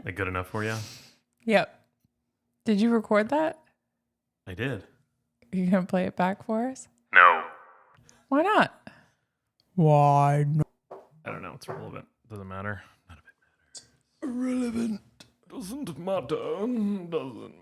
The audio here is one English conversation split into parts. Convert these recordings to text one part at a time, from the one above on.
That good enough for you? Yep. Did you record that? I did. Are you going to play it back for us? No. Why not? Why not? I don't know. It's relevant. Doesn't matter. None of it matters. Irrelevant. Doesn't matter. Doesn't.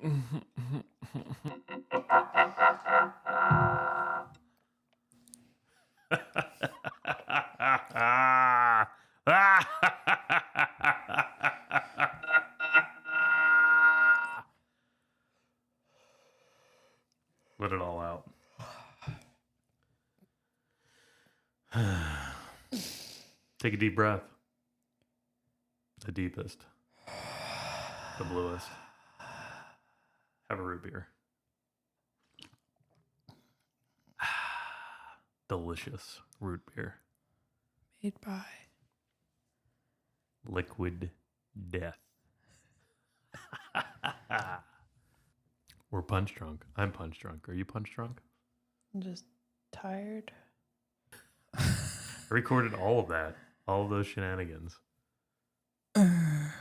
Let it all out. Take a deep breath. The deepest. The bluest. Have a root beer. Delicious root beer. Made by Liquid death. We're punch drunk. I'm punch drunk. Are you punch drunk? I'm just tired. I recorded all of that. All of those shenanigans. I'm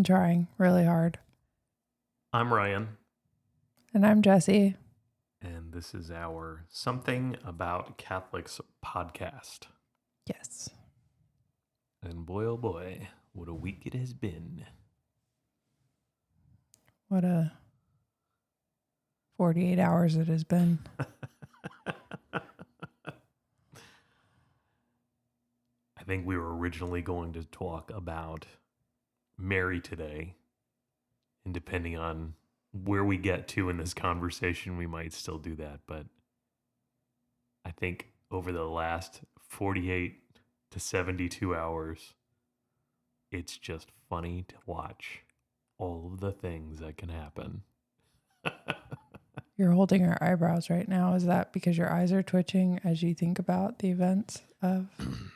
trying really hard. I'm Ryan. And I'm Jessie. And this is our Something About Catholics podcast. Yes. And boy, oh boy, what a week it has been. What a 48 hours it has been. I think we were originally going to talk about Mary today. And depending on where we get to in this conversation, we might still do that. But I think over the last 48 to 72 hours, it's just funny to watch all of the things that can happen. You're holding your eyebrows right now. Is that because your eyes are twitching as you think about the events of the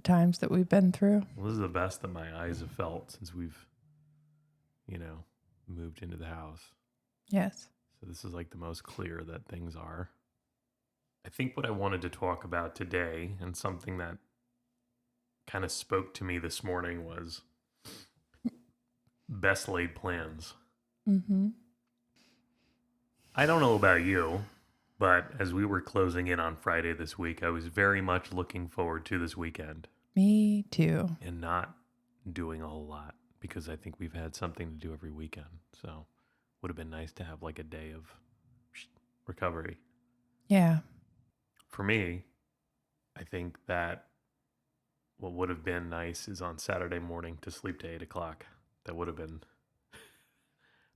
times that we've been through? Well, this is the best that my eyes have felt since we've, moved into the house. Yes. So this is like the most clear that things are. I think what I wanted to talk about today, and something that kind of spoke to me this morning, was best laid plans. Mm-hmm. I don't know about you, but as we were closing in on Friday this week, I was very much looking forward to this weekend. Me too. And not doing a whole lot, because I think we've had something to do every weekend. So would have been nice to have like a day of recovery. Yeah. For me, I think that what would have been nice is on Saturday morning to sleep to 8 o'clock. That would have been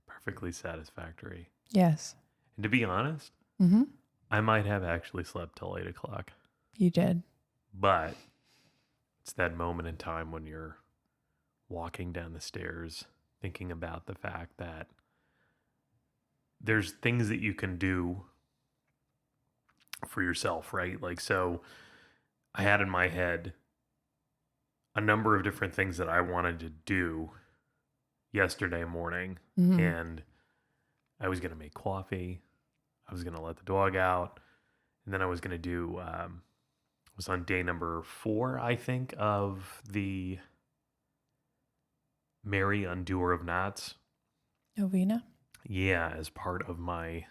perfectly satisfactory. Yes. And to be honest, Mm-hmm. I might have actually slept till 8 o'clock. You did. But it's that moment in time when you're walking down the stairs thinking about the fact that there's things that you can do for yourself, right? Like, so I had in my head a number of different things that I wanted to do yesterday morning. Mm-hmm. And I was going to make coffee. I was going to let the dog out. And then I was going to do, was on day number 4, I think, of the Mary Undoer of Knots. Novena? Yeah, as part of my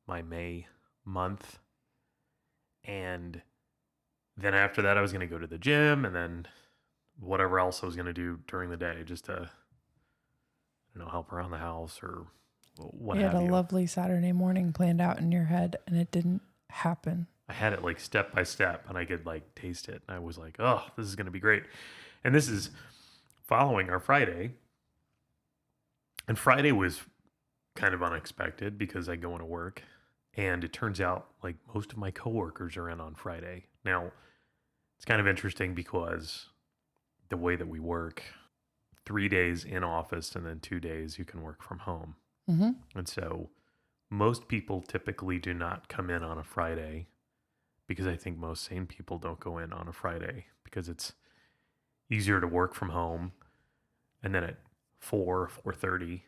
May month. And then after that, I was going to go to the gym, and then whatever else I was going to do during the day, just to, help around the house or what have you. You had a lovely Saturday morning planned out in your head, and it didn't happen. I had it like step by step and I could like taste it. And I was like, oh, this is going to be great. And this is following our Friday. And Friday was kind of unexpected because I go into work and it turns out like most of my coworkers are in on Friday. Now, it's kind of interesting because the way that we work, 3 days in office and then 2 days you can work from home. Mm-hmm. And so most people typically do not come in on a Friday because I think most sane people don't go in on a Friday because it's easier to work from home. And then at 4:30, You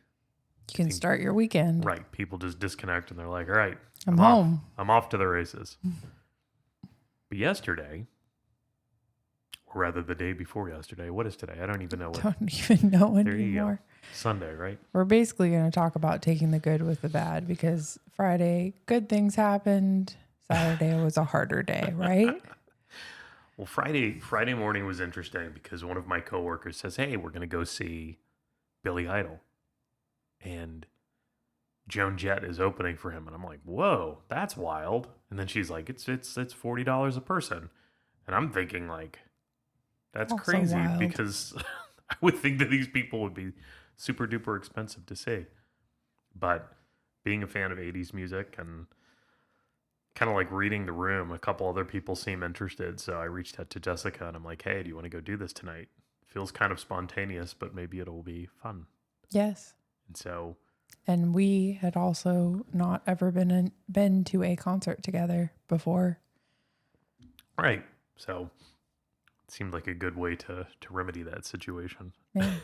can start your weekend. right, people just disconnect and they're like, all right, I'm home. I'm off to the races. But yesterday, or rather the day before yesterday, what is today? I don't even know what. Don't even know There you go. anymore. Sunday, right? We're basically going to talk about taking the good with the bad because Friday, good things happened. Saturday was a harder day, right? Well, Friday morning was interesting because one of my coworkers says, "Hey, we're going to go see Billy Idol." And Joan Jett is opening for him, and I'm like, "Whoa, that's wild!" And then she's like, "It's $40 a person," and I'm thinking like, "That's Also crazy," wild. because I would think that these people would be super duper expensive to see. But being a fan of '80s music and kind of like reading the room, a couple other people seem interested, so I reached out to Jessica and I'm like, "Hey, do you want to go do this tonight?" Feels kind of spontaneous, but maybe it'll be fun. Yes. And so, And we had also not ever been to a concert together before. right. So it seemed like a good way to remedy that situation. Yeah.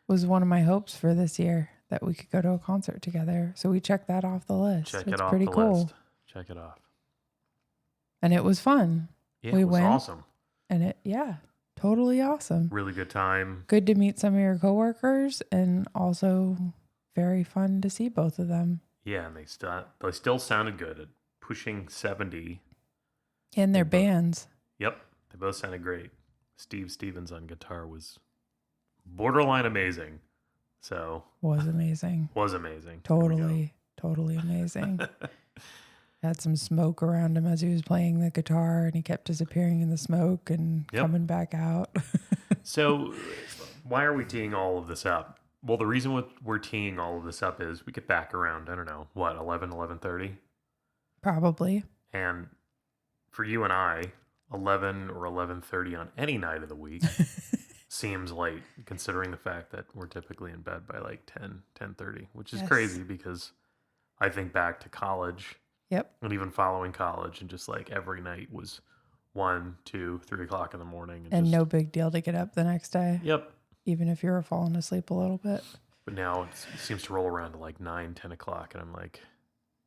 Was one of my hopes for this year that we could go to a concert together. So we checked that off the list. Check it's it off pretty the cool. list. Check it off. And it was fun. Yeah, We it was went. awesome. And totally awesome. Really good time. Good to meet some of your coworkers and also very fun to see both of them. Yeah, and they still sounded good at pushing 70. And their They both- bands. Yep, they both sounded great. Steve Stevens on guitar was borderline amazing. So Was amazing. was amazing. There we go. Totally amazing. Had some smoke around him as he was playing the guitar and he kept disappearing in the smoke and Yep. coming back out. So why are we teeing all of this up? Well, the reason we're teeing all of this up is we get back around, I don't know, what, 11:30? Probably. And for you and I, 11 or 11:30 on any night of the week seems late, considering the fact that we're typically in bed by like 10:30, which is Yes. crazy because I think back to college Yep. and even following college, and just like every night was 1, 2, 3 o'clock in the morning. And just, no big deal to get up the next day, Yep. even if you were falling asleep a little bit. But now it seems to roll around to like 9, 10 o'clock, and I'm like,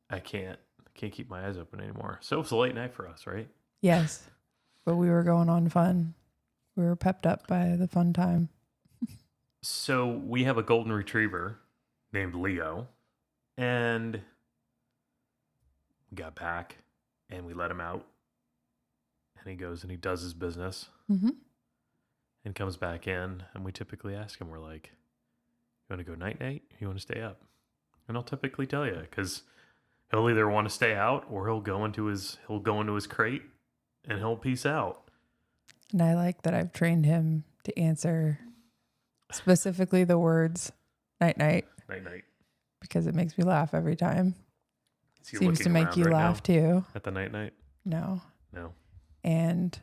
I can't keep my eyes open anymore. So it's a late night for us, right? Yes. But we were going on fun. We were pepped up by the fun time. So we have a golden retriever named Leo, and we got back and we let him out, and he goes and he does his business Mm-hmm. and comes back in, and we typically ask him, we're like, you want to go night night? You want to stay up? And I'll typically tell you, because he'll either want to stay out or he'll go into his crate and he'll peace out. And I like that I've trained him to answer specifically the words night night Night night. because it makes me laugh every time. Is he Seems to looking make around you right laugh now too. at the night night? No. No. And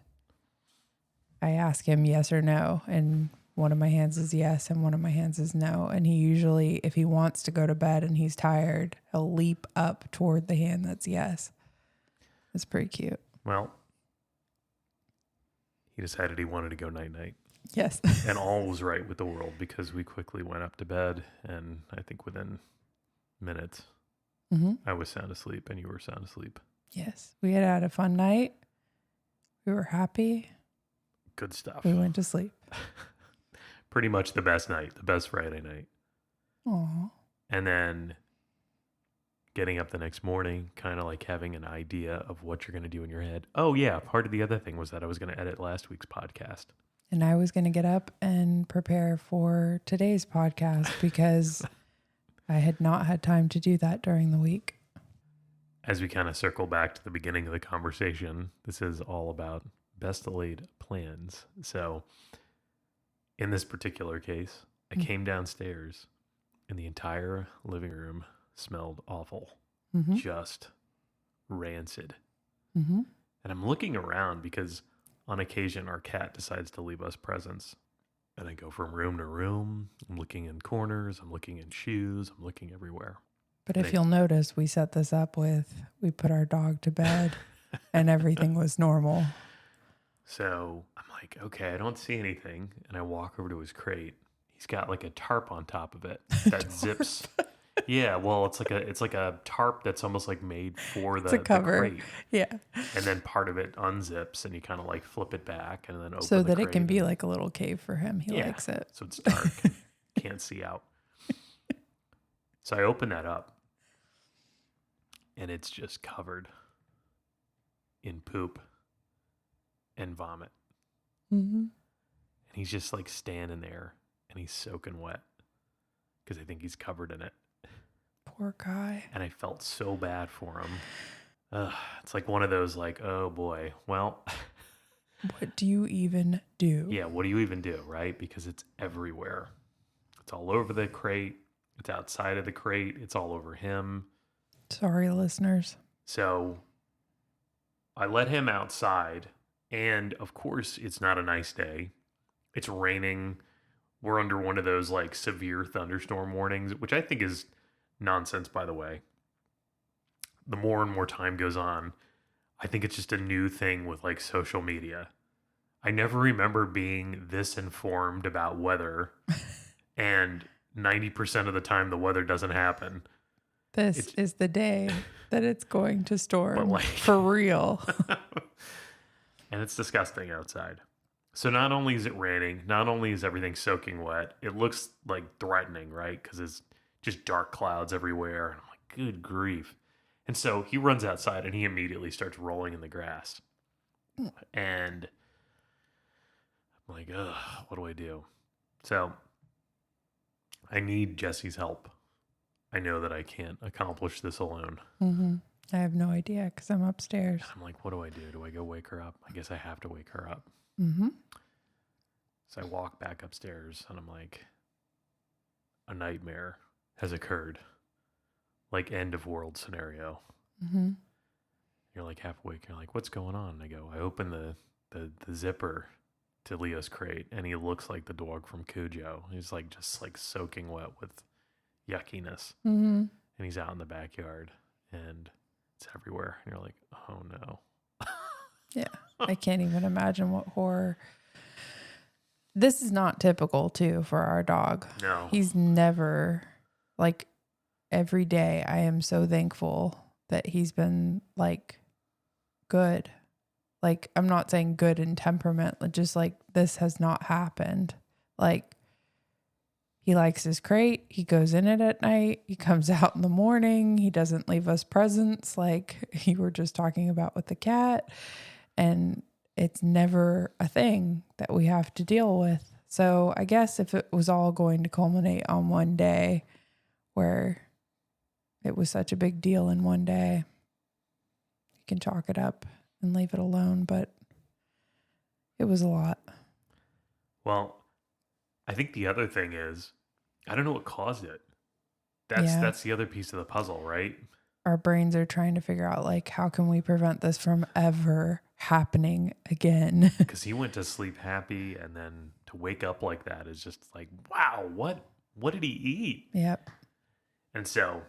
I ask him yes or no. And one of my hands is yes and one of my hands is no. And he usually, if he wants to go to bed and he's tired, he'll leap up toward the hand that's yes. It's pretty cute. Well, he decided he wanted to go night night. Yes. And all was right with the world because we quickly went up to bed, and I think within minutes Mm-hmm. I was sound asleep and you were sound asleep. Yes. We had a fun night. We were happy. Good stuff. We went to sleep. Pretty much the best night, the best Friday night. Aw. And then getting up the next morning, kind of like having an idea of what you're going to do in your head. Oh, yeah. Part of the other thing was that I was going to edit last week's podcast. And I was going to get up and prepare for today's podcast because I had not had time to do that during the week. as we kind of circle back to the beginning of the conversation, this is all about best laid plans. So in this particular case, I came downstairs and the entire living room smelled awful, just rancid. Mm-hmm. And I'm looking around because on occasion our cat decides to leave us presents. And I go from room to room. I'm looking in corners. I'm looking in shoes. I'm looking everywhere. But if you'll notice, we set this up we put our dog to bed and everything was normal. So I'm like, okay, I don't see anything. And I walk over to his crate. He's got like a tarp on top of it that zips. Yeah, well, it's like a tarp that's almost like made for It's a the cover. crate. Yeah. And then part of it unzips and you kind of like flip it back and then open So the that it can crate be and- like a little cave for him. He likes it. So it's dark. Can't see out. So I open that up and it's just covered in poop and vomit. Mm-hmm. And he's just like standing there and he's soaking wet because I think he's covered in it. Poor guy. And I felt so bad for him. It's like one of those like, oh boy, well, What do you even do? yeah, what do you even do, right? Because it's everywhere. It's all over the crate. It's outside of the crate. It's all over him. Sorry, listeners. So I let him outside. And of course, it's not a nice day. It's raining. We're under one of those like severe thunderstorm warnings, which I think is nonsense, by the way. The more and more time goes on, I think it's just a new thing with like social media. I never remember being this informed about weather, and 90% of the time the weather doesn't happen. This is the day that it's going to storm like- for real. And it's disgusting outside. So not only is it raining, not only is everything soaking wet, it looks like threatening, right? Because it's just dark clouds everywhere. And I'm like, good grief. And so he runs outside and he immediately starts rolling in the grass. And I'm like, ugh, what do I do? So I need Jesse's help. I know that I can't accomplish this alone. Mm-hmm. I have no idea because I'm upstairs. And I'm like, what do I do? Do I go wake her up? I guess I have to wake her up. Mm-hmm. So I walk back upstairs and I'm like, a nightmare has occurred. Like end of world scenario. Mm-hmm. You're like half awake. You're like, what's going on? And I go, I open the zipper to Leo's crate and he looks like the dog from Cujo. He's like just like soaking wet with yuckiness. Mm-hmm. And he's out in the backyard and it's everywhere. And you're like, oh no. Yeah. I can't even imagine what horror. This is not typical too for our dog. No. He's never like every day. I am so thankful that he's been like good. Like I'm not saying good in temperament, just like this has not happened. Like he likes his crate. He goes in it at night. He comes out in the morning. He doesn't leave us presents like you were just talking about with the cat. And it's never a thing that we have to deal with. So I guess if it was all going to culminate on one day where it was such a big deal in one day, you can chalk it up and leave it alone. But it was a lot. Well, I think the other thing is, I don't know what caused it. That's the other piece of the puzzle, right? Our brains are trying to figure out like, how can we prevent this from ever happening again? Because he went to sleep happy and then to wake up like that is just like, wow, what did he eat? Yep. And so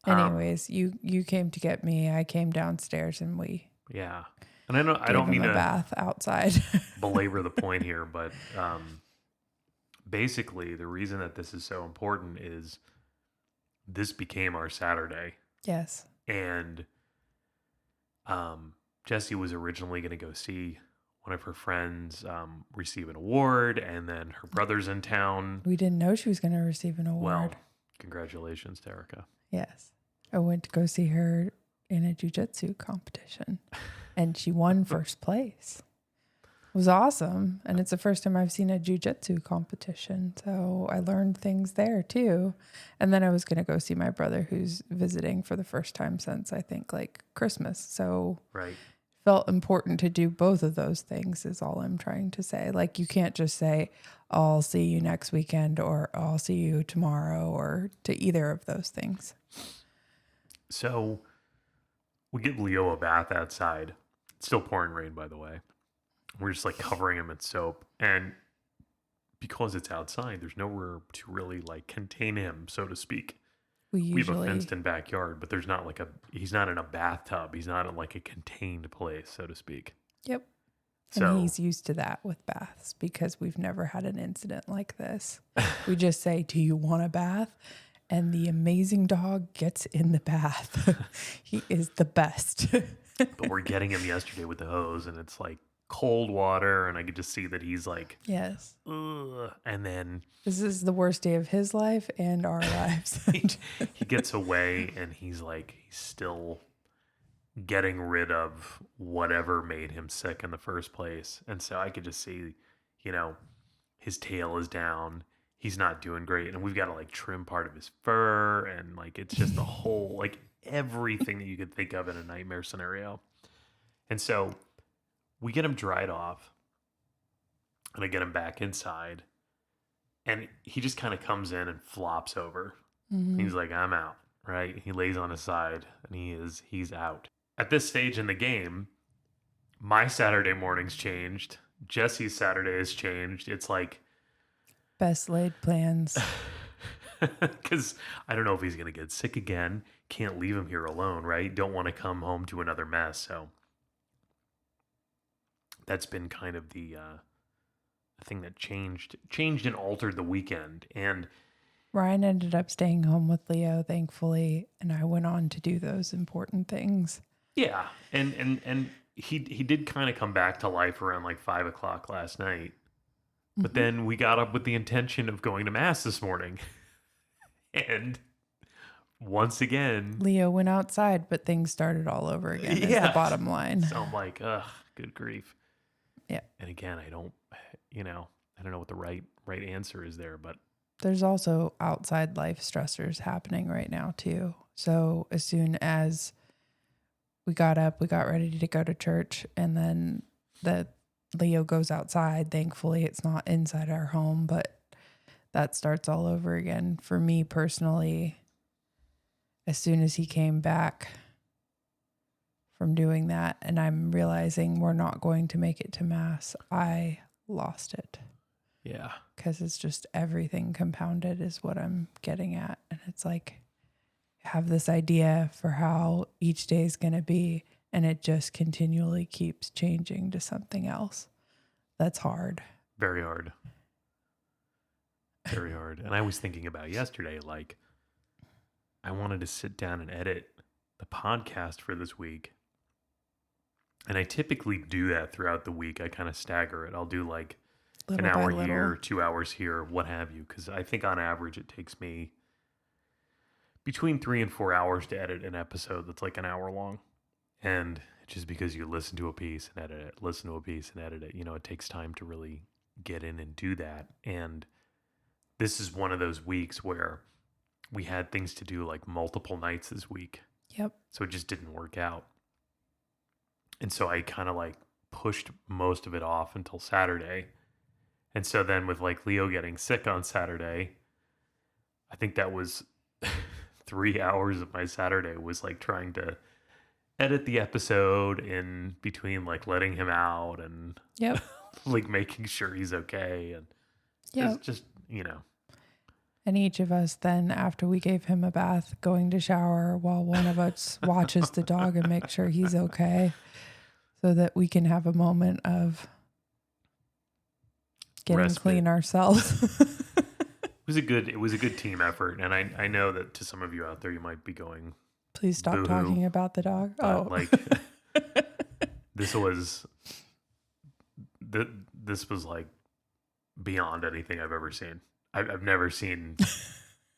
anyways, you came to get me. I came downstairs and we yeah. And I gave don't him mean a to bath outside. belabor the point here, but basically the reason that this is so important is this became our Saturday. Yes. And Jessie was originally going to go see one of her friends receive an award, and then her brother's in town. We didn't know she was going to receive an award. Well, congratulations to Erica. Yes. I went to go see her in a jiu-jitsu competition and she won first place. was awesome. And it's the first time I've seen a jiu-jitsu competition. So I learned things there too. And then I was going to go see my brother who's visiting for the first time since I think like Christmas. So Right. felt important to do both of those things is all I'm trying to say. Like you can't just say, I'll see you next weekend or I'll see you tomorrow or to either of those things. So we give Leo a bath outside. It's still pouring rain, by the way. We're just like covering him in soap. And because it's outside, there's nowhere to really like contain him, so to speak. We have a fenced in backyard, but there's not like he's not in a bathtub. He's not in like a contained place, so to speak. Yep. So and he's used to that with baths because we've never had an incident like this. We just say, do you want a bath? And the amazing dog gets in the bath. He is the best. But we're getting him yesterday with the hose, and it's like cold water, and I could just see that he's like, yes. Ugh. And then this is the worst day of his life and our lives. he gets away, and he's still getting rid of whatever made him sick in the first place. And so I could just see, his tail is down. He's not doing great. And we've got to like trim part of his fur. And like, it's just the whole, like everything that you could think of in a nightmare scenario. And so we get him dried off and I get him back inside. And he just kind of comes in and flops over. Mm-hmm. He's like, I'm out, right? He lays on his side and he's out. At this stage in the game, my Saturday morning's changed. Jesse's Saturday has changed. It's like best laid plans. Because I don't know if he's going to get sick again. Can't leave him here alone, right? Don't want to come home to another mess. So that's been kind of the thing that changed and altered the weekend. And Ryan ended up staying home with Leo, thankfully, and I went on to do those important things. Yeah, and he did kind of come back to life around like 5:00 last night. But then we got up with the intention of going to mass this morning. And once again, Leo went outside, but things started all over again. Yeah. Is the bottom line. So I'm like, ugh, good grief. Yeah. And again, I don't know what the right answer is there, but there's also outside life stressors happening right now too. So as soon as we got up, we got ready to go to church, and then Leo goes outside. Thankfully, it's not inside our home, but that starts all over again. For me personally, as soon as he came back from doing that, and I'm realizing we're not going to make it to mass, I lost it. Yeah. Because it's just everything compounded is what I'm getting at. And it's like, have this idea for how each day is going to be, and it just continually keeps changing to something else. That's hard. Very hard. Very hard. And I was thinking about yesterday, like, I wanted to sit down and edit the podcast for this week. And I typically do that throughout the week. I kind of stagger it. I'll do like little an hour here, 2 hours here, what have you. Because I think on average it takes me between 3 and 4 hours to edit an episode that's like an hour long. And just because you listen to a piece and edit it, listen to a piece and edit it, it takes time to really get in and do that. And this is one of those weeks where we had things to do like multiple nights this week. Yep. So it just didn't work out. And so I kind of like pushed most of it off until Saturday. And so then with like Leo getting sick on Saturday, I think that was 3 hours of my Saturday was like trying to edit the episode in between like letting him out and like making sure he's okay. And just. And each of us then, after we gave him a bath, going to shower while one of us watches the dog and make sure he's okay, so that we can have a moment of getting clean ourselves. It was a good team effort. And I know that to some of you out there, you might be going, please stop boo-hoo. Talking about the dog. This was like beyond anything I've ever seen. I've never seen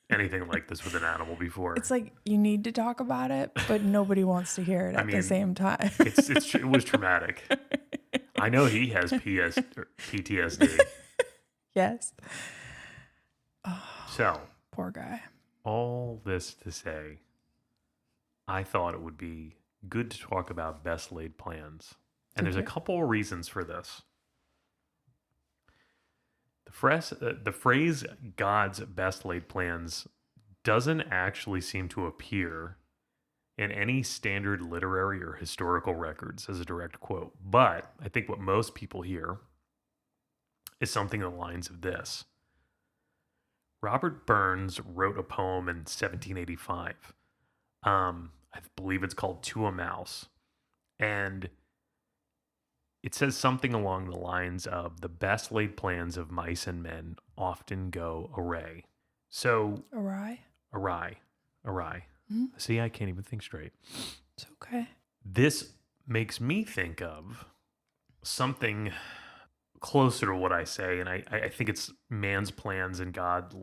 anything like this with an animal before. It's like you need to talk about it, but nobody wants to hear it at the same time. It was traumatic. I know he has PTSD. Yes. So, Poor guy. all this to say, I thought it would be good to talk about best laid plans. And there's a couple of reasons for this. The phrase God's best laid plans doesn't actually seem to appear in any standard literary or historical records as a direct quote. But I think what most people hear is something along the lines of this. Robert Burns wrote a poem in 1785. I believe it's called To a Mouse. And it says something along the lines of the best laid plans of mice and men often go awry. So, Awry? awry. Mm-hmm. See, I can't even think straight. It's okay. This makes me think of something closer to what I say, and I think it's man's plans and God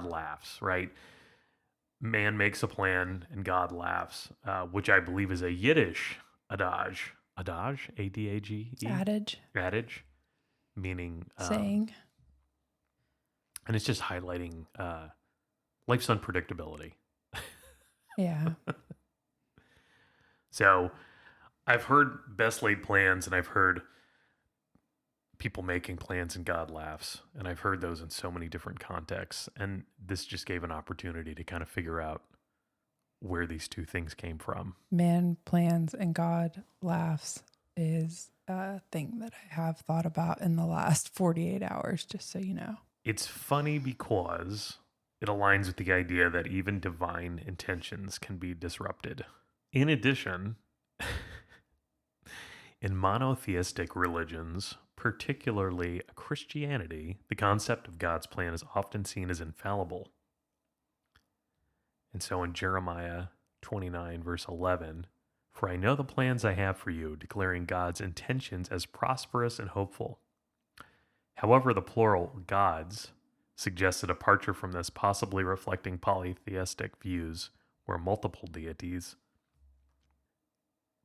laughs, right? Man makes a plan and God laughs, which I believe is a Yiddish adage. Adage? A-D-A-G-E? Adage, meaning... saying. And it's just highlighting life's unpredictability. Yeah. So I've heard best laid plans, and I've heard people making plans and God laughs, and I've heard those in so many different contexts, and this just gave an opportunity to kind of figure out where these two things came from. Man plans and God laughs is a thing that I have thought about in the last 48 hours, just so you know. It's funny because it aligns with the idea that even divine intentions can be disrupted. In addition, in monotheistic religions, particularly Christianity, the concept of God's plan is often seen as infallible. And so in Jeremiah 29, verse 11, for I know the plans I have for you, declaring God's intentions as prosperous and hopeful. However, the plural gods suggests a departure from this, possibly reflecting polytheistic views where multiple deities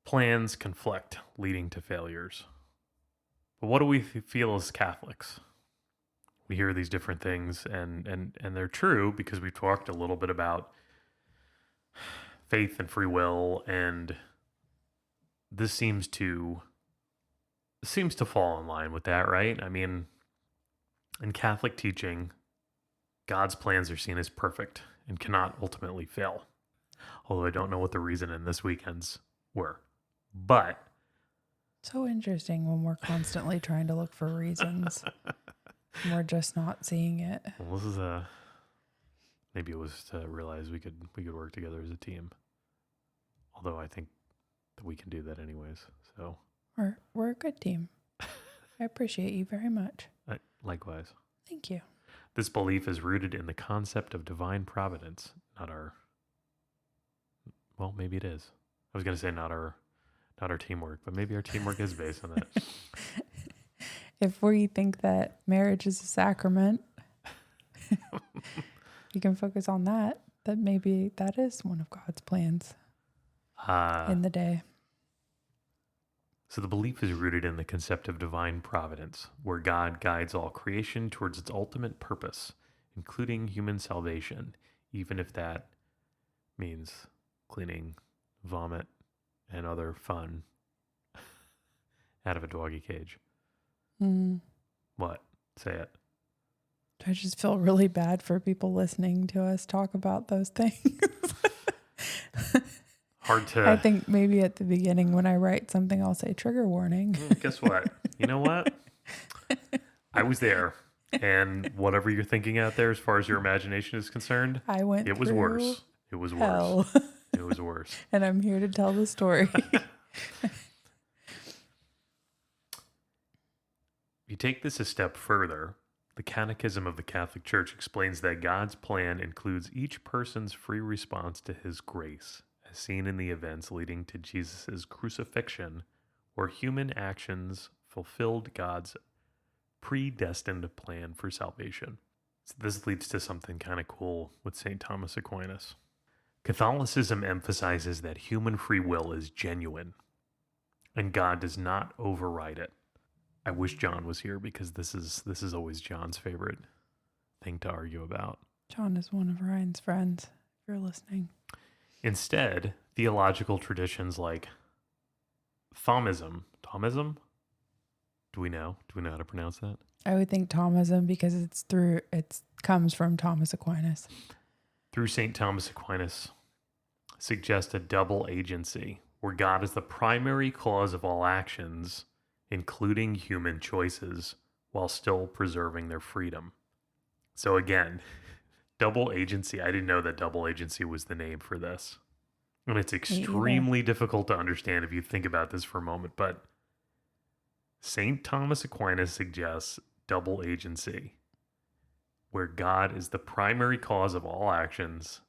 plans conflict, leading to failures. But what do we feel as Catholics? We hear these different things, and they're true because we talked a little bit about faith and free will, and this seems to fall in line with that, right? I mean, in Catholic teaching, God's plans are seen as perfect and cannot ultimately fail. Although I don't know what the reason in this weekend's were. But so interesting when we're constantly trying to look for reasons. And we're just not seeing it. Well, this is maybe it was to realize we could work together as a team. Although I think that we can do that anyways. So we're a good team. I appreciate you very much. Likewise. Thank you. This belief is rooted in the concept of divine providence, not our. Well, maybe it is. I was going to say not our teamwork, but maybe our teamwork is based on that. If we think that marriage is a sacrament, you can focus on that. That maybe that is one of God's plans in the day. So the belief is rooted in the concept of divine providence, where God guides all creation towards its ultimate purpose, including human salvation, even if that means cleaning vomit and other fun out of a doggy cage. What? Say it. I just feel really bad for people listening to us talk about those things. Hard to... I think maybe at the beginning when I write something, I'll say trigger warning. Guess what? You know what? I was there. And whatever you're thinking out there as far as your imagination is concerned, it was worse. It was hell. worse. It was worse. And I'm here to tell the story. If you take this a step further, the Catechism of the Catholic Church explains that God's plan includes each person's free response to his grace, as seen in the events leading to Jesus' crucifixion, where human actions fulfilled God's predestined plan for salvation. So this leads to something kind of cool with St. Thomas Aquinas. Catholicism emphasizes that human free will is genuine, and God does not override it. I wish John was here because this is always John's favorite thing to argue about. John is one of Ryan's friends, if you're listening. Instead, theological traditions like Thomism? Do we know? Do we know how to pronounce that? I would think Thomism because it comes from Thomas Aquinas. Through St. Thomas Aquinas, suggest a double agency where God is the primary cause of all actions, including human choices, while still preserving their freedom. So again, double agency. I didn't know that double agency was the name for this. And it's extremely difficult to understand if you think about this for a moment. But St. Thomas Aquinas suggests double agency, where God is the primary cause of all actions,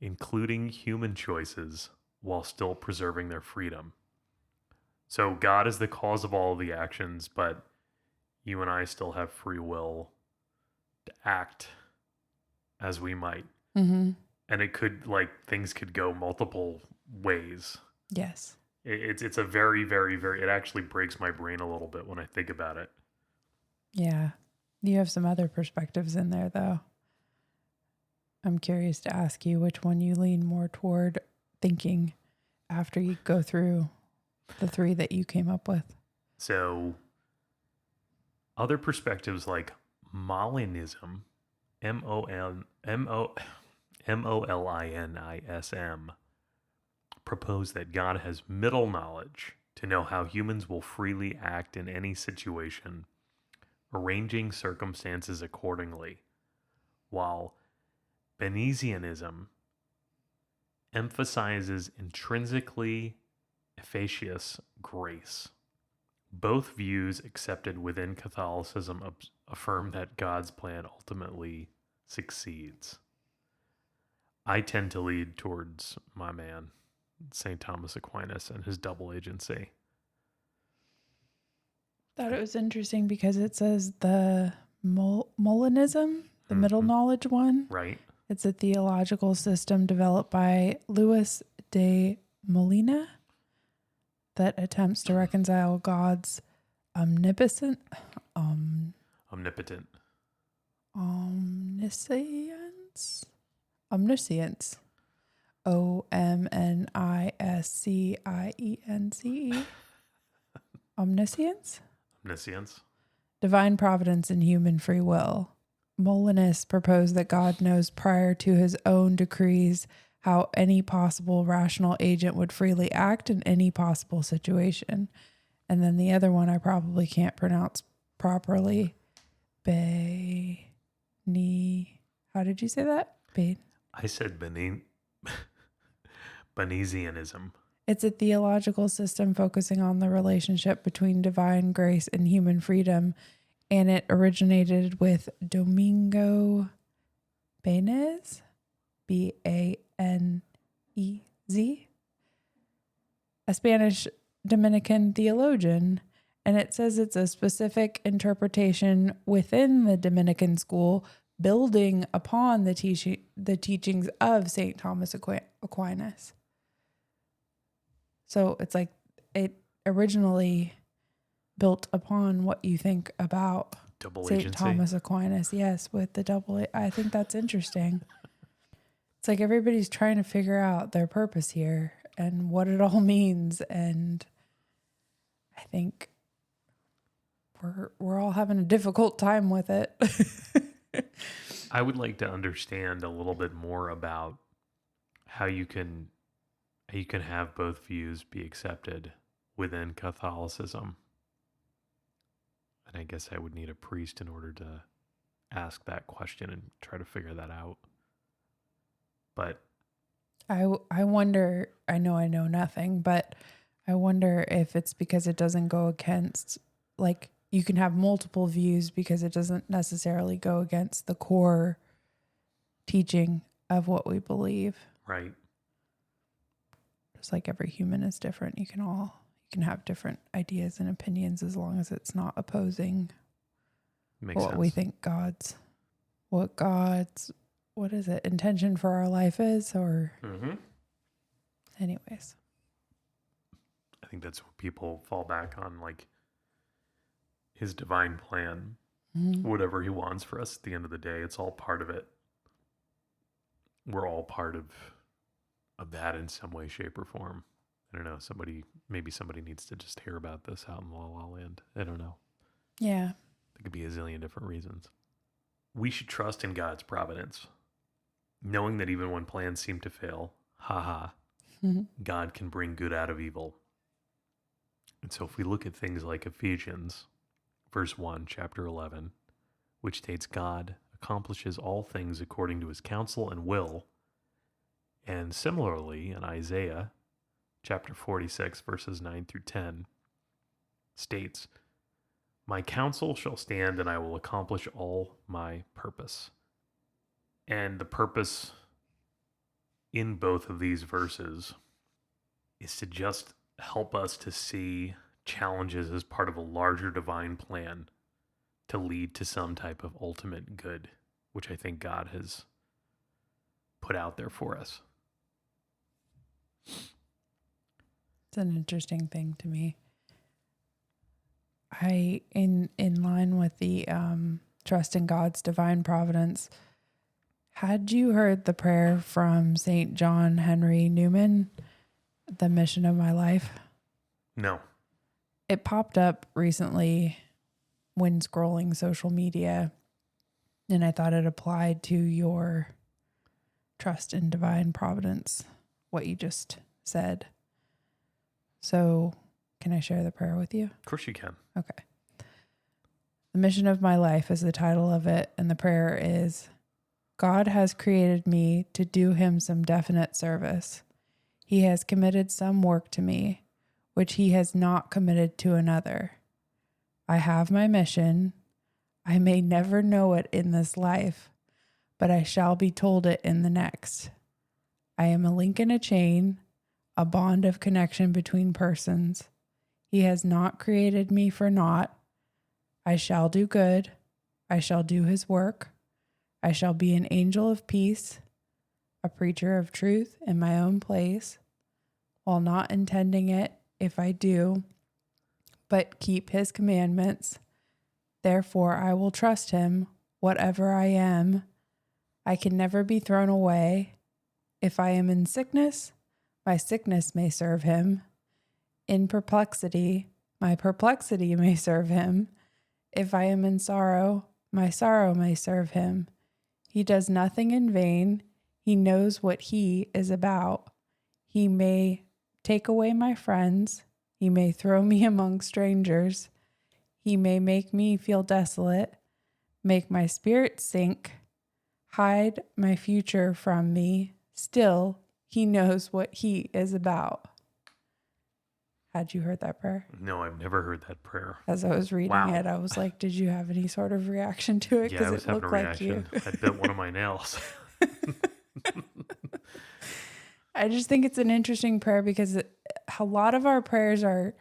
including human choices, while still preserving their freedom. So God is the cause of all of the actions, but you and I still have free will to act as we might. Mm-hmm. And it could, things could go multiple ways. Yes. It's a very, very, very, it actually breaks my brain a little bit when I think about it. Yeah. You have some other perspectives in there, though. I'm curious to ask you which one you lean more toward thinking after you go through the three that you came up with. So, other perspectives like Molinism, Molinism, propose that God has middle knowledge to know how humans will freely act in any situation, arranging circumstances accordingly, while Benesianism emphasizes intrinsically efficacious grace. Both views accepted within Catholicism affirm that God's plan ultimately succeeds. I tend to lead towards my man, St. Thomas Aquinas, and his double agency. Thought it was interesting because it says the Molinism, the middle knowledge one. Right. It's a theological system developed by Luis de Molina that attempts to reconcile God's omniscience, omniscience, divine providence, and human free will. Molinists propose that God knows prior to his own decrees how any possible rational agent would freely act in any possible situation. And then the other one I probably can't pronounce properly. How did you say that? I said Benesianism. It's a theological system focusing on the relationship between divine grace and human freedom, and it originated with Domingo Banez, Banez, a Spanish Dominican theologian, and it says it's a specific interpretation within the Dominican school, building upon the teachings of St. Thomas Aquinas. So it's like it originally built upon what you think about St. Thomas Aquinas. Yes, with the double. I think that's interesting. It's like everybody's trying to figure out their purpose here and what it all means. And I think we're all having a difficult time with it. I would like to understand a little bit more about how you can have both views be accepted within Catholicism. And I guess I would need a priest in order to ask that question and try to figure that out. But I wonder, I know nothing, but I wonder if it's because it doesn't go against, like, you can have multiple views because it doesn't necessarily go against the core teaching of what we believe. Right. Just like every human is different. You can have different ideas and opinions as long as it's not opposing Makes sense. We think God's intention for our life is, or anyways. I think that's what people fall back on, like his divine plan, whatever he wants for us at the end of the day. It's all part of it. We're all part of that in some way, shape, or form. I don't know. Maybe somebody needs to just hear about this out in La La Land. I don't know. Yeah. There could be a zillion different reasons. We should trust in God's providence, knowing that even when plans seem to fail, God can bring good out of evil. And so if we look at things like Ephesians, verse 1, chapter 11, which states God accomplishes all things according to his counsel and will. And similarly in Isaiah, chapter 46, verses 9 through 10, states, my counsel shall stand and I will accomplish all my purpose. And the purpose in both of these verses is to just help us to see challenges as part of a larger divine plan to lead to some type of ultimate good, which I think God has put out there for us. It's an interesting thing to me. In line with the trust in God's divine providence, had you heard the prayer from St. John Henry Newman, The Mission of My Life? No. It popped up recently when scrolling social media, and I thought it applied to your trust in divine providence, what you just said. So, can I share the prayer with you? Of course you can. Okay. The Mission of My Life is the title of it, and the prayer is, God has created me to do him some definite service. He has committed some work to me, which he has not committed to another. I have my mission. I may never know it in this life, but I shall be told it in the next. I am a link in a chain, a bond of connection between persons. He has not created me for naught. I shall do good. I shall do his work. I shall be an angel of peace, a preacher of truth in my own place, while not intending it if I do, but keep his commandments. Therefore, I will trust him, whatever I am. I can never be thrown away. If I am in sickness, my sickness may serve him. In perplexity, my perplexity may serve him. If I am in sorrow, my sorrow may serve him. He does nothing in vain. He knows what he is about. He may take away my friends. He may throw me among strangers. He may make me feel desolate, make my spirit sink, hide my future from me. Still, he knows what he is about. Had you heard that prayer? No, I've never heard that prayer. As I was reading it, I was like, did you have any sort of reaction to it? Yeah, I Because was it having a looked like reaction. you. I bit one of my nails. I just think it's an interesting prayer because a lot of our prayers are,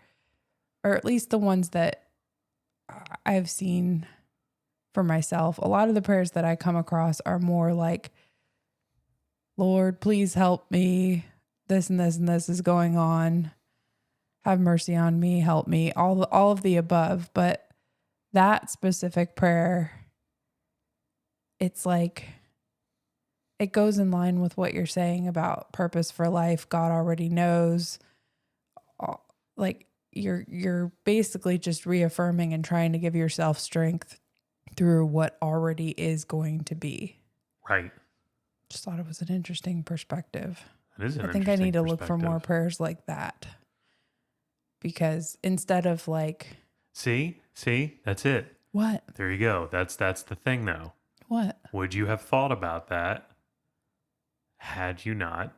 or at least the ones that I've seen for myself, a lot of the prayers that I come across are more like, Lord, please help me. This and this and this is going on. Have mercy on me, help me, all of the above. But that specific prayer, it's like, it goes in line with what you're saying about purpose for life. God already knows. Like you're basically just reaffirming and trying to give yourself strength through what already is going to be. Right. Just thought it was an interesting perspective. It is an I think I need to look for more perspective. prayers like that. Because instead of like, See, that's it. what? There you go. That's the thing though. What? Would you have thought about that had you not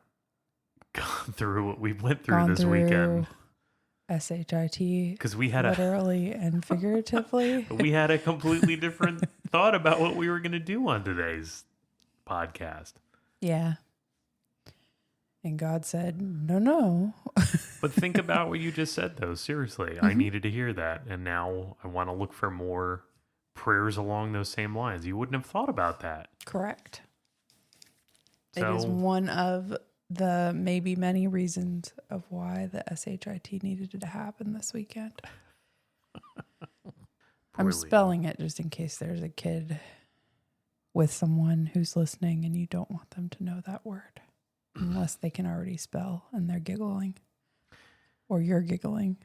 gone through what we went through this weekend? SHIT. Because we had literally and figuratively. we had a completely different thought about what we were going to do on today's podcast. Yeah. And God said, no. But think about what you just said, though. Seriously, I needed to hear that. And now I want to look for more prayers along those same lines. You wouldn't have thought about that. Correct. So, it is one of the maybe many reasons of why the SHIT needed to happen this weekend. I'm Poorly. spelling it just in case there's a kid with someone who's listening and you don't want them to know that word unless they can already spell and they're giggling or you're giggling.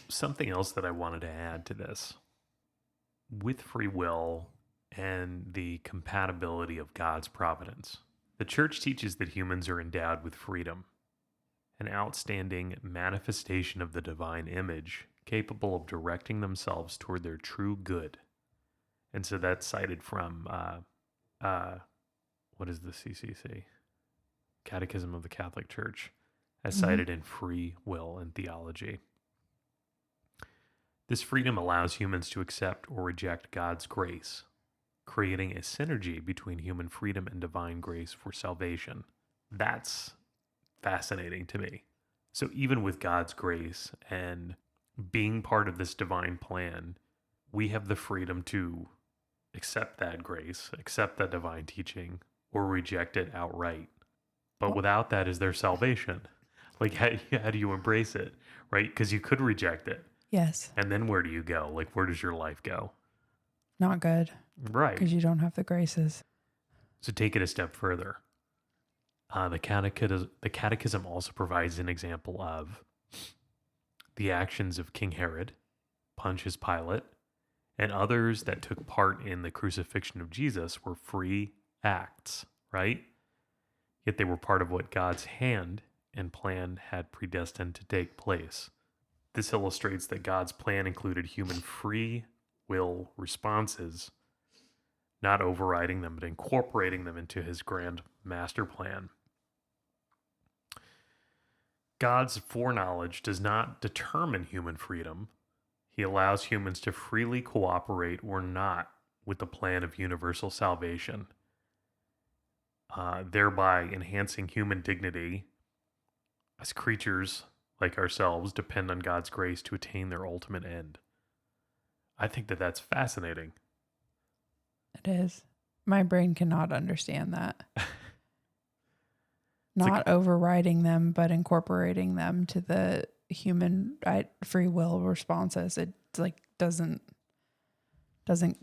Something else that I wanted to add to this with free will and the compatibility of God's providence. The church teaches that humans are endowed with freedom, an outstanding manifestation of the divine image, capable of directing themselves toward their true good. And so that's cited from, what is the CCC? Catechism of the Catholic Church, as cited in Free Will and Theology. This freedom allows humans to accept or reject God's grace, creating a synergy between human freedom and divine grace for salvation. That's fascinating to me. So even with God's grace and being part of this divine plan, we have the freedom to accept that grace, accept that divine teaching, or reject it outright. But without that, is there salvation? Like, how do you embrace it, right? Because you could reject it. Yes. And then where do you go? Like, where does your life go? Not good. Right. Because you don't have the graces. So take it a step further. The Catechism also provides an example of the actions of King Herod, Pontius Pilate, and others that took part in the crucifixion of Jesus were free acts, right? Yet they were part of what God's hand and plan had predestined to take place. This illustrates that God's plan included human free will responses, not overriding them, but incorporating them into his grand master plan. God's foreknowledge does not determine human freedom. He allows humans to freely cooperate or not with the plan of universal salvation, thereby enhancing human dignity as creatures like ourselves depend on God's grace to attain their ultimate end. I think that that's fascinating. It is. My brain cannot understand that. Not overriding them, but incorporating them to the human free will responses. It like doesn't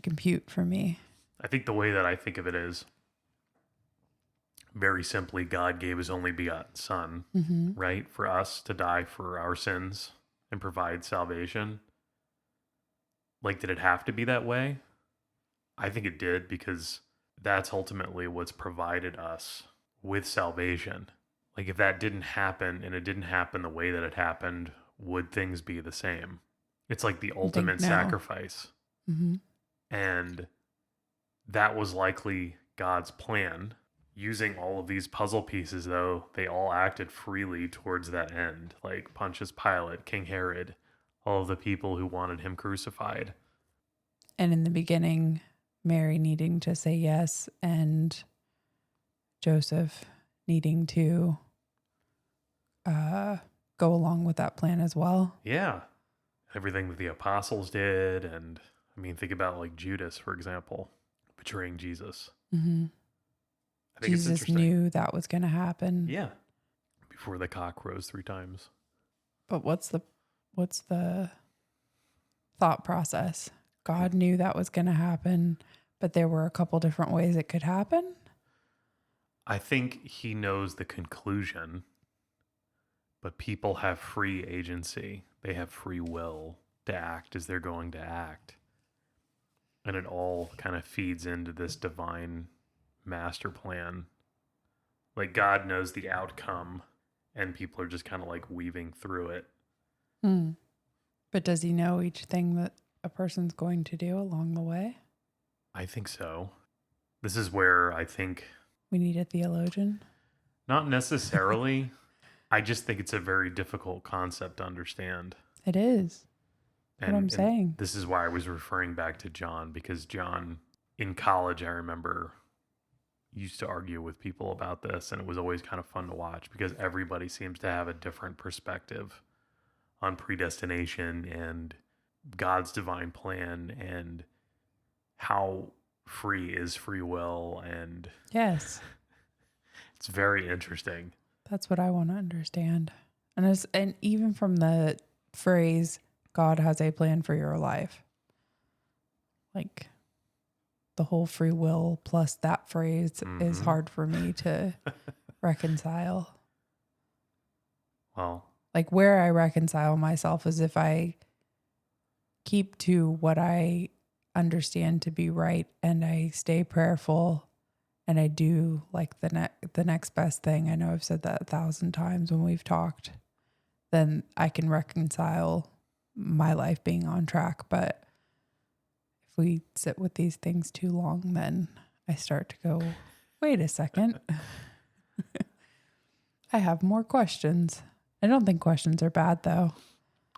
compute for me. I think the way that I think of it is very simply, God gave his only begotten son, right? For us to die for our sins and provide salvation. Like, did it have to be that way? I think it did, because that's ultimately what's provided us with salvation. Like, if that didn't happen and it didn't happen the way that it happened, would things be the same? It's like the ultimate no. sacrifice. And that was likely God's plan. Using all of these puzzle pieces, though, they all acted freely towards that end. Like Pontius Pilate, King Herod, all of the people who wanted him crucified. And in the beginning, Mary needing to say yes, and Joseph needing to go along with that plan as well. Yeah. Everything that the apostles did. And I mean, think about like Judas, for example, betraying Jesus. I think Jesus knew that was going to happen. Yeah. Before the cock rose 3 times. But what's the thought process? God knew that was going to happen, but there were a couple different ways it could happen. I think he knows the conclusion, but people have free agency. They have free will to act as they're going to act. And it all kind of feeds into this divine master plan. Like, God knows the outcome, and people are just kind of like weaving through it. But does he know each thing that a person's going to do along the way? I think so. This is where I think... We need a theologian? Not necessarily. I just think it's a very difficult concept to understand. It is. That's what I'm saying. This is why I was referring back to John, because John, in college, I remember, used to argue with people about this, and it was always kind of fun to watch because everybody seems to have a different perspective on predestination and God's divine plan and how free is free will. And yes, it's very interesting. That's what I want to understand. And even from the phrase God has a plan for your life. Like the whole free will plus that phrase is hard for me to reconcile. Well, Like where I reconcile myself is if I keep to what I understand to be right and I stay prayerful and I do like the next best thing. I know I've said that 1,000 times when we've talked. Then I can reconcile my life being on track. But if we sit with these things too long, then I start to go, wait a second. I have more questions. I don't think questions are bad though.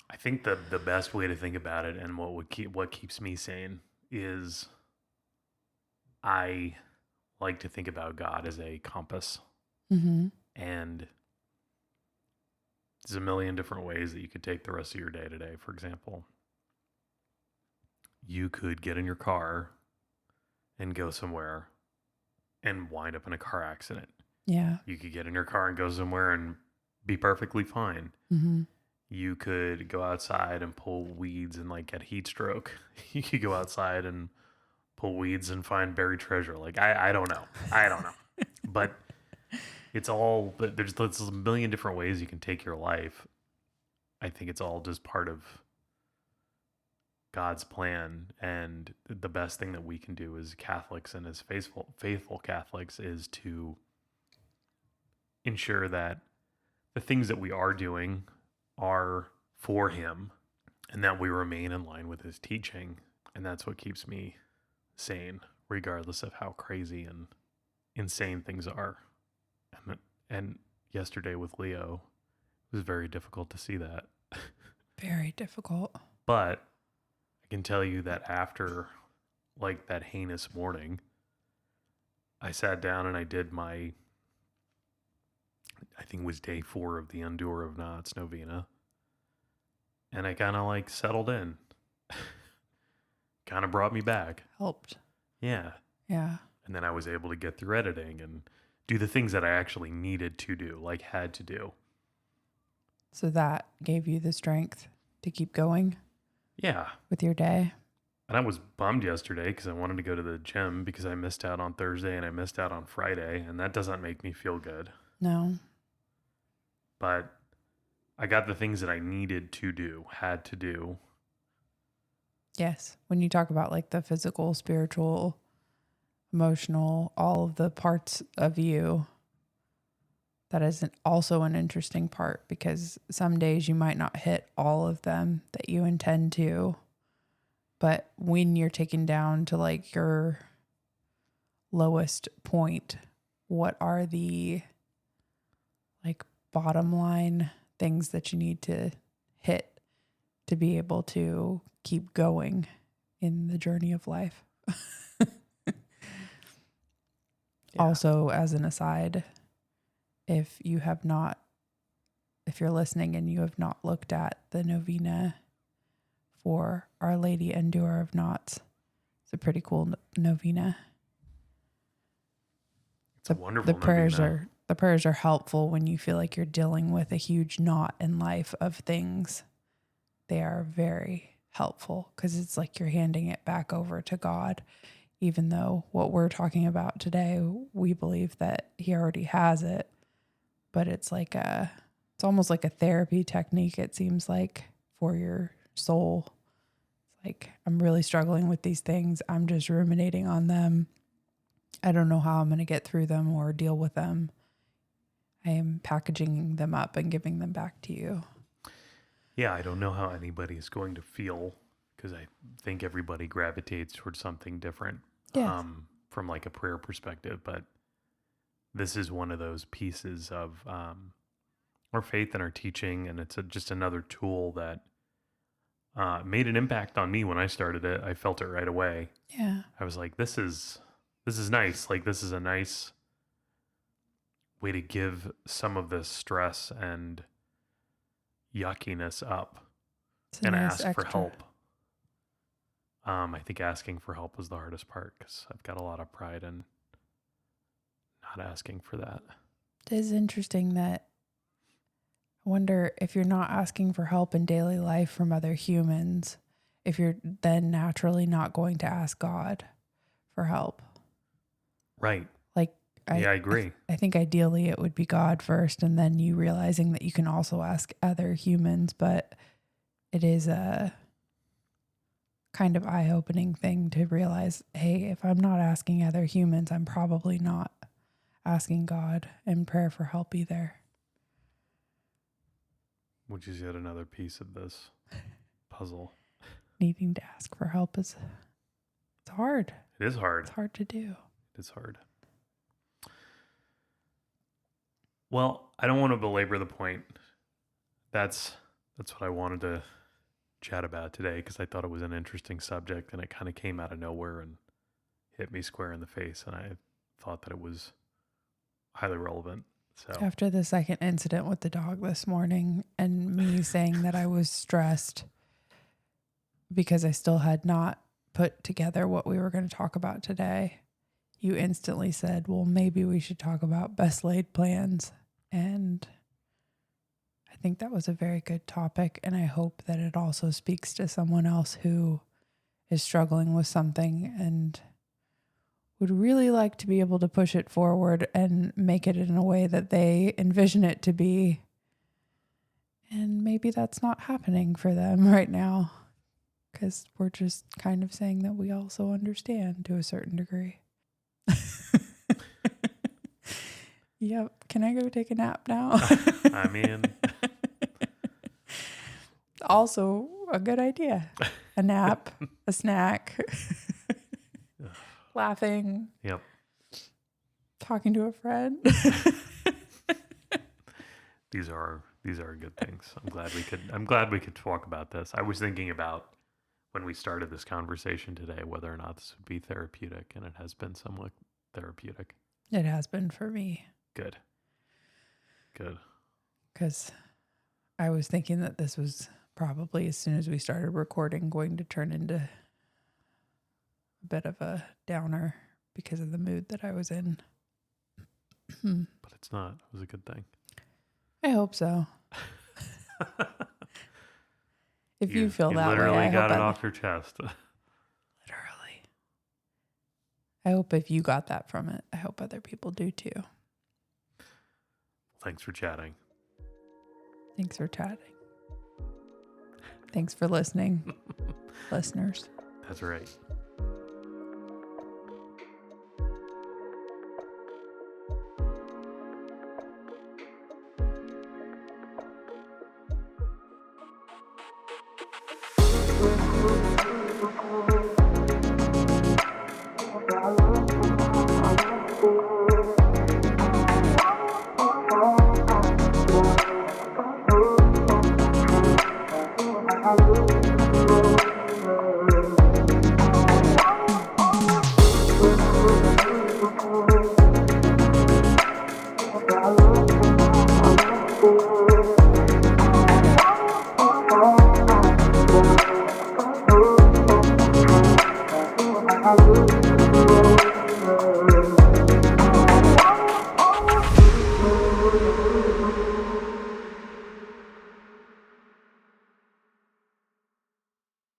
I think the best way to think about it and what keeps me sane is I like to think about God as a compass. Mm-hmm. And there's a million different ways that you could take the rest of your day today. For example, you could get in your car and go somewhere and wind up in a car accident. Yeah. You could get in your car and go somewhere and be perfectly fine. Mm-hmm. You could go outside and pull weeds and like get heat stroke. You could go outside and pull weeds and find buried treasure. Like I don't know. But it's all, there's a million different ways you can take your life. I think it's all just part of God's plan. And the best thing that we can do as Catholics and as faithful Catholics is to ensure that the things that we are doing are for Him and that we remain in line with His teaching. And that's what keeps me sane, regardless of how crazy and insane things are. And yesterday with Leo, it was very difficult to see that. Very difficult. But I can tell you that after like that heinous morning, I sat down and I did I think it was day 4 of the Undoer of Knots novena. And I kind of like settled in. Kind of brought me back. Helped. Yeah. Yeah. And then I was able to get through editing and do the things that I actually needed to do, like had to do. So that gave you the strength to keep going? Yeah. With your day? And I was bummed yesterday because I wanted to go to the gym because I missed out on Thursday and I missed out on Friday. And that doesn't make me feel good. No. But I got the things that I needed to do, had to do. Yes. When you talk about like the physical, spiritual, emotional, all of the parts of you, that is also an interesting part because some days you might not hit all of them that you intend to. But when you're taken down to like your lowest point, what are the like bottom line things that you need to hit to be able to keep going in the journey of life? Yeah. Also, as an aside, if you're listening and you have not looked at the novena for Our Lady Undoer of Knots, it's a pretty cool novena. It's a wonderful novena. The prayers are helpful when you feel like you're dealing with a huge knot in life of things. They are very helpful because it's like you're handing it back over to God. Even though what we're talking about today, we believe that He already has it, but it's almost like a therapy technique, it seems like, for your soul. It's like, I'm really struggling with these things. I'm just ruminating on them. I don't know how I'm going to get through them or deal with them. I am packaging them up and giving them back to you. Yeah, I don't know how anybody is going to feel because I think everybody gravitates towards something different. Yes. From like a prayer perspective, but this is one of those pieces of our faith and our teaching, and it's just another tool that made an impact on me when I started it. I felt it right away. Yeah. I was like, this is nice. Like, this is a nice way to give some of this stress and yuckiness up and nice ask extra. for help. I think asking for help was the hardest part because I've got a lot of pride in not asking for that. It is interesting that I wonder if you're not asking for help in daily life from other humans, if you're then naturally not going to ask God for help. Right. Like, I agree. I think ideally it would be God first, and then you realizing that you can also ask other humans, but it is a kind of eye-opening thing to realize, hey, if I'm not asking other humans, I'm probably not asking God in prayer for help either. Which is yet another piece of this puzzle. Needing to ask for help it's hard. It is hard. It's hard to do. It is hard. Well, I don't want to belabor the point. That's what I wanted to chat about today, because I thought it was an interesting subject, and it kind of came out of nowhere and hit me square in the face, and I thought that it was highly relevant. So After the second incident with the dog this morning and me saying that I was stressed because I still had not put together what we were going to talk about today, you instantly said, well, maybe we should talk about best laid plans. And I think that was a very good topic. And I hope that it also speaks to someone else who is struggling with something and would really like to be able to push it forward and make it in a way that they envision it to be. And maybe that's not happening for them right now, because we're just kind of saying that we also understand to a certain degree. Yep. Can I go take a nap now? I mean, also a good idea. A nap, a snack, laughing. Yep. Talking to a friend. These are good things. I'm glad we could talk about this. I was thinking about, when we started this conversation today, whether or not this would be therapeutic, and it has been somewhat therapeutic. It has been for me. Good. Because I was thinking that this was probably, as soon as we started recording, going to turn into a bit of a downer because of the mood that I was in. But it's not. It was a good thing. I hope so. If you feel that way, literally I got hope it off your chest. Literally. I hope if you got that from it, I hope other people do too. Thanks for chatting. Thanks for chatting. Thanks for listening, listeners. That's right. Hello.